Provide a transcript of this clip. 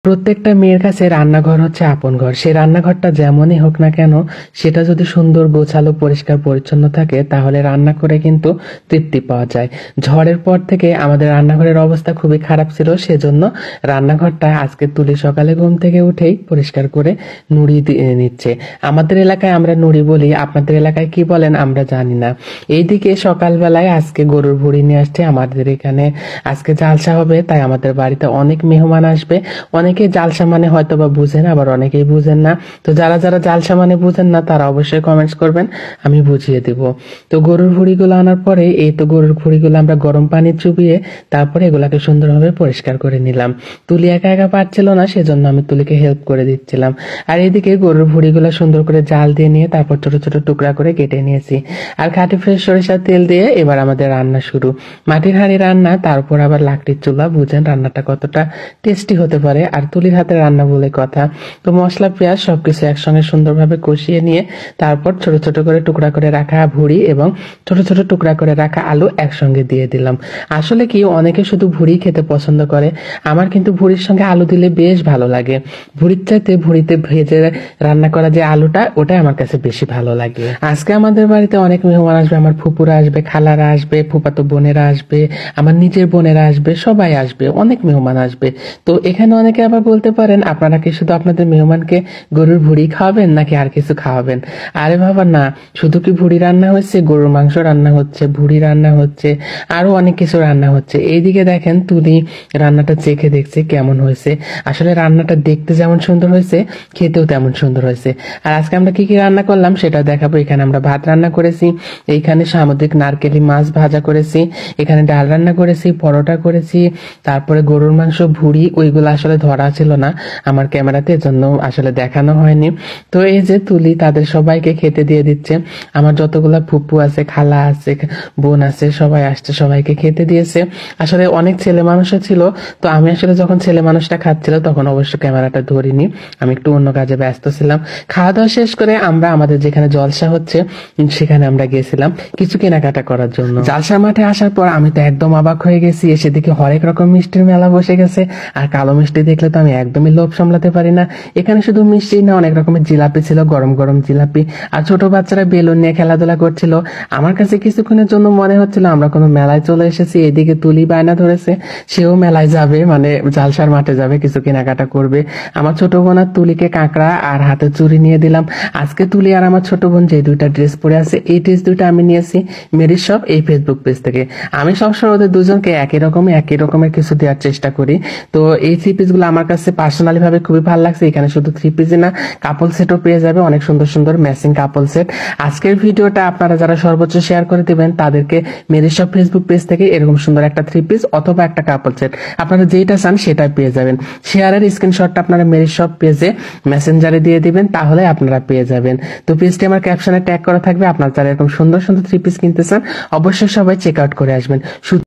প্রত্যেকটা মেয়ের কাছে রান্নাঘর হচ্ছে আপন ঘর। সেই রান্নাঘরটা যেমনই হোক না কেন, সেটা যদি সুন্দর গোছালো পরিষ্কার পরিচ্ছন্ন থাকে তাহলে রান্না করে কিন্তু তৃপ্তি পাওয়া যায়। ঝড়ের পর থেকে আমাদের রান্নাঘরের অবস্থা খুবই খারাপ ছিল, সেজন্য রান্নাঘরটা আজকে তুলি সকালে ঘুম থেকে উঠেই পরিষ্কার করে নুড়ি দিয়ে নিচ্ছে। আমাদের এলাকায় আমরা নুড়ি বলি, আপনাদের এলাকায় কি বলেন আমরা জানি না। এইদিকে সকালবেলায় আজকে গরুর ভুড়ি নিয়ে আসছে। আমাদের এখানে আজকে জালসা হবে, তাই আমাদের বাড়িতে অনেক মেহমান আসবে। অনেকে জালসা মানে হয়তো বা বুঝেন, আবার অনেকেই বুঝেন না। তো যারা যারা জালসা মানে বুঝেন না তারা অবশ্যই কমেন্টস করবেন, আমি বুঝিয়ে দিব। তো গরুর ভুড়িগুলো আনার পরে এই তো গরুর ভুড়িগুলো আমরা গরম পানি চুবিয়ে তারপরে এগুলাকে সুন্দরভাবে পরিষ্কার করে নিলাম। তুলি একা একা পারছিল না, সেজন্য আমি তুলিকে হেল্প করে দিচ্ছিলাম। আর এইদিকে গরুর ভুড়িগুলো সুন্দর করে জাল দিয়ে নিয়ে তারপর ছোট ছোট টুকরা করে কেটে নিয়েছি। আর খাঁটি ফ্রেশ সরিষার তেল দিয়ে এবার আমাদের রান্না শুরু। মাটির হাঁড়ি রান্না, তারপর আবার লাকড়ির চুলা, বুঝেন রান্নাটা কতটা টেস্টি হতে পারে। আর তুলির হাতে রান্না বলে কথা। তো মশলা পেঁয়াজ সবকিছু একসঙ্গে সুন্দরভাবে কষিয়ে নিয়ে তারপর ছোট ছোট করে টুকরা করে রাখা ভুড়ি এবং ছোট ছোট টুকরা করে রাখা আলু একসঙ্গে দিয়ে দিলাম। আসলে কি, অনেকে শুধু ভুড়ি খেতে পছন্দ করে, আমার কিন্তু ভুড়ির সঙ্গে আলু দিলে বেশ ভালো লাগে। ভুড়ির চাইতে ভুড়িতে ভেজে রান্না করা যে আলুটা, ওটাই আমার কাছে বেশি ভালো লাগে। আজকে আমাদের বাড়িতে অনেক মেহমান আসবে, আমার ফুপুরা আসবে, খালারা আসবে, ফুপাতো বোনেরা আসবে, আমার নিজের বোনেরা আসবে, সবাই আসবে, অনেক মেহমান আসবে। তো এখানে অনেকে আবার বলতে পারেন, আপনারা কি শুধু আপনাদের মেহমানকে গরুর ভুড়ি খাওয়াবেন নাকি আর কিছু খাওয়াবেন? আরে বাবা না, শুধু কি ভুড়ি রান্না হচ্ছে, গরুর মাংস রান্না হচ্ছে, ভুড়ি রান্না হচ্ছে, আরো অনেক কিছু রান্না হচ্ছে। এইদিকে দেখেন তুলি রান্নাটা চেখে দেখছে কেমন হয়েছে। আসলে রান্নাটা দেখতে যেমন সুন্দর হয়েছে, খেতেও তেমন সুন্দর হয়েছে। আর আজকে আমরা কি কি রান্না করলাম সেটা দেখাবো। এখানে আমরা ভাত রান্না করেছি, এইখানে সামুদ্রিক নারকেলি মাছ ভাজা করেছি, এখানে ডাল রান্না করেছি, পরোটা করেছি, তারপরে গরুর মাংস ভুড়ি, ওইগুলো আসলে ধরা ছিল না আমার ক্যামেরাতে, এজন্য আসলে দেখানো হয়নি। তো এই যে তুলি তাদের সবাইকে খেতে দিয়ে দিচ্ছে। আমার যতগুলা ফুপু আছে, খালা আছে, বোন আছে, সবাই আসছে, সবাইকে খেতে দিয়েছে। আসলে অনেক ছেলে মানুষও ছিল, তো আমি আসলে যখন ছেলে মানুষটা খাচ্ছিল তখন অবশ্য ক্যামেরাটা ধরিনি, আমি একটু অন্য কাজে ব্যস্ত ছিলাম। খাওয়া দাওয়া শেষ করে আমরা আমাদের যেখানে জলসা হচ্ছে সেখানে আমরা গেছিলাম কিছু কেনাকাটা করার জন্য। জালসার মাঠে আসার পর আমি তো একদম অবাক হয়ে গেছি, এসে দেখি হরেক রকম মিষ্টির মেলা বসে গেছে। আর কালো মিষ্টি দেখলে তো আমি একদমই লোভ সামলাতে পারি না। এখানে শুধু মিষ্টি না, অনেক রকমের জিলাপি ছিল, গরম গরম জিলাপি। আর ছোট বাচ্চারা বেলুন নিয়ে খেলাধুলা করছিল। আমার কাছে কিছুক্ষণের জন্য মনে হচ্ছিল আমরা কোনো মেলায় চলে এসেছি। এদিকে তুলি বায়না ধরেছে সেও মেলায় যাবে, মানে জালসার মাঠে যাবে, কিছু কেনাকাটা করবে। আমার ছোট বোন আর তুলিকে কাঁকড়া আর হাতে চুড়ি নিয়ে দিলাম। আজকে তুলি আর আমার ছোট বোন যে দুইটা ড্রেস পরে আছে, এই ড্রেস দুইটা আমি নিয়েছি মেরির শপ এই ফেসবুক পেজ থেকে। আমি সবসময় ওদের দুজনকে একই রকমের কিছু দেওয়ার চেষ্টা করি। তো এই থ্রি পিস গুলো আমার কাছে পার্সোনালি ভাবে খুবই ভালো লাগছে। এখানে শুধু থ্রি পিস না, কাপল সেটও পেয়ে যাবে, অনেক সুন্দর সুন্দর ম্যাচিং কাপল সেট। আজকের ভিডিওটা আপনারা যারা সর্বোচ্চ শেয়ার করে দিবেন তাদেরকে মেরির শপ ফেসবুক পেজ থেকে এরকম সুন্দর একটা থ্রি পিস অথবা একটা কাপল সেট আপনারা যেটা চান সেটাই পেয়ে যাবেন। শেয়ারের স্ক্রিনশটটা আপনারা মেরির শপ পেজে মেসেঞ্জারে দিয়ে দিবেন, তাহলে আপনারা পেয়ে যাবেন। তো পেজটি আমার ক্যাপশনে ট্যাগ করা থাকবে। আপনারা যারা এরকম সুন্দর সুন্দর থ্রি পিস কিনতে চান অবশ্যই সবাই চেক আউট করে আসবেন।